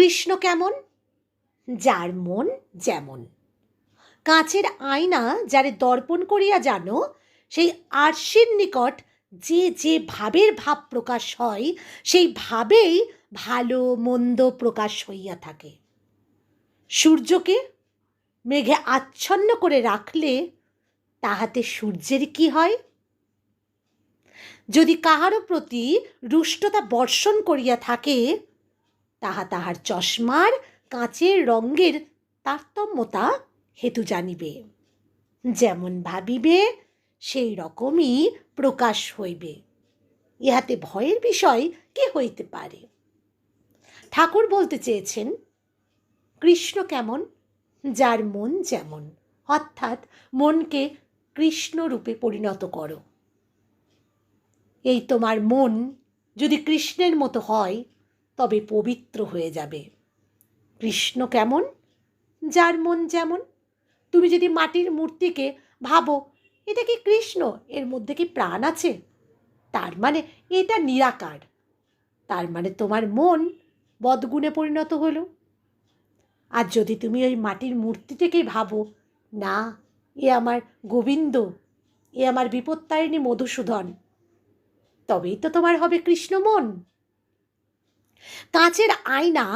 কৃষ্ণ কেমন? যার মন যেমন। কাঁচের আয়না যারে দর্পণ করিয়া জানো, সেই আরশির নিকট যে যে ভাবের ভাব প্রকাশ হয়, সেই ভাবেই ভালো মন্দ প্রকাশ হইয়া থাকে। সূর্যকে মেঘে আচ্ছন্ন করে রাখলে তাহাতে সূর্যের কি হয়? যদি কাহারও প্রতি রুষ্টতা বর্ষণ করিয়া থাকে, তাহা তাহার চশমার কাঁচের রঙের তারতম্যতা হেতু জানিবে। যেমন ভাবিবে সেই রকমই প্রকাশ হইবে। ইহাতে ভয়ের বিষয় কি হইতে পারে? ঠাকুর বলতে চেয়েছেন, কৃষ্ণ কেমন? যার মন যেমন। অর্থাৎ মনকে কৃষ্ণ রূপে পরিণত করো। এই তোমার মন যদি কৃষ্ণের মতো হয়, তবে পবিত্র হয়ে যাবে। কৃষ্ণ কেমন? যার মন যেমন। তুমি যদি মাটির মূর্তিকে ভাবো এটা কি কৃষ্ণ, এর মধ্যে কি প্রাণ আছে, তার মানে এটা নিরাকার, তার মানে তোমার মন বদগুণে পরিণত হলো। আর যদি তুমি ওই মাটির মূর্তিটাকেই ভাবো, না এ আমার গোবিন্দ, এ আমার বিপত্তারিণী মধুসূদন, তবেই তো তোমার হবে কৃষ্ণ মন। কাঁচের আয়না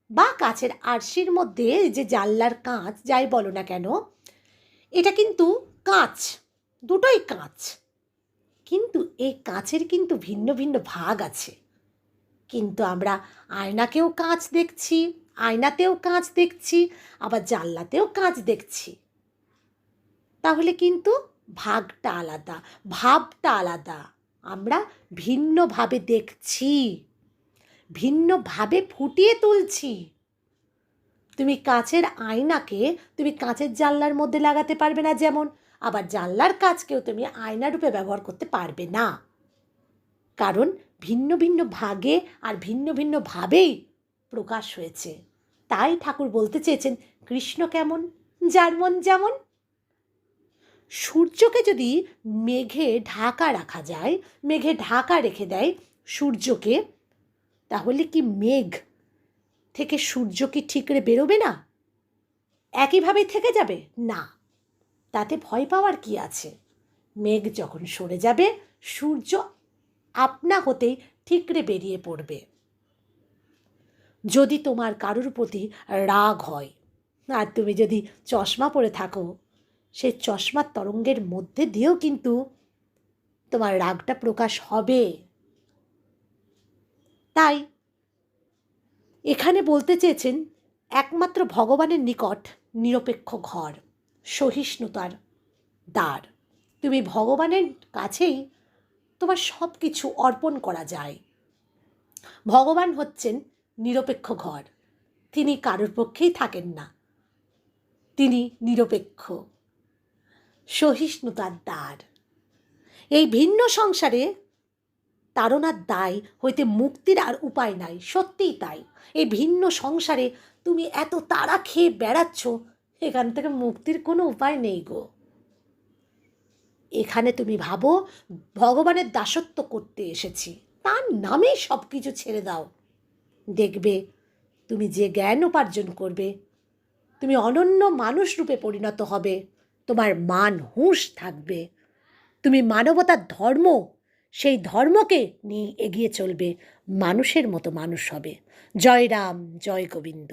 বা কাঁচের আরশির মধ্যে যে জানলার কাঁচ যাই বলো না কেন, এটা কিন্তু কাঁচ, দুটোই কাঁচ। কিন্তু এই কাঁচের কিন্তু ভিন্ন ভিন্ন ভাগ আছে। কিন্তু আমরা আয়নাকেও কাঁচ দেখছি, আয়নাতেও কাঁচ দেখছি, আবার জানলাতেও কাঁচ দেখছি। তাহলে কিন্তু ভাগটা আলাদা, ভাবটা আলাদা। আমরা ভিন্নভাবে দেখছি, ভিন্নভাবে ফুটিয়ে তুলছি। তুমি কাঁচের আয়নাকে তুমি কাঁচের জানলার মধ্যে লাগাতে পারবে না, যেমন আবার জানলার কাঁচকেও তুমি আয়না রূপে ব্যবহার করতে পারবে না, কারণ ভিন্ন ভিন্ন ভাগে আর ভিন্ন ভিন্ন ভাবেই প্রকাশ হয়েছে। তাই ঠাকুর বলতে চেয়েছেন, কৃষ্ণ কেমন? যার মন যেমন। সূর্যকে যদি মেঘে ঢাকা রাখা যায়, মেঘে ঢাকা রেখে দেয় সূর্যকে, তাহলে কি মেঘ থেকে সূর্য কি ঠিকরে বেরোবে না? একইভাবেই থেকে যাবে না। তাতে ভয় পাওয়ার কি আছে? মেঘ যখন সরে যাবে, সূর্য আপনা হতেই ঠিকরে বেরিয়ে পড়বে। যদি তোমার কারোর প্রতি রাগ হয় আর তুমি যদি চশমা পরে থাকো, সেই চশমার তরঙ্গের মধ্যে দিয়েও কিন্তু তোমার রাগটা প্রকাশ হবে। তাই এখানে বলতে চেয়েছেন, একমাত্র ভগবানের নিকট নিরপেক্ষ ঘর, সহিষ্ণুতার দ্বার। তুমি ভগবানের কাছেই তোমার সব কিছু অর্পণ করা যায়। ভগবান হচ্ছেন নিরপেক্ষ ঘর, তিনি কারোর পক্ষেই থাকেন না, তিনি নিরপেক্ষ, সহিষ্ণুতার দ্বার। এই ভিন্ন সংসারে তাড়নার দায় হইতে মুক্তির আর উপায় নাই, সত্যিই তাই। এই ভিন্ন সংসারে তুমি এত তাড়া খেয়ে বেড়াচ্ছ, এখান থেকে মুক্তির কোনো উপায় নেই গো। এখানে তুমি ভাবো ভগবানের দাসত্ব করতে এসেছি, তার নামেই সব কিছু ছেড়ে দাও। দেখবে তুমি যে জ্ঞান উপার্জন করবে, তুমি অনন্য মানুষ রূপে পরিণত হবে, তোমার মান হুঁশ থাকবে, তুমি মানবতার ধর্ম, সেই ধর্মকে নিয়ে এগিয়ে চলবে, মানুষের মতো মানুষ হবে। জয় রাম, জয় গোবিন্দ।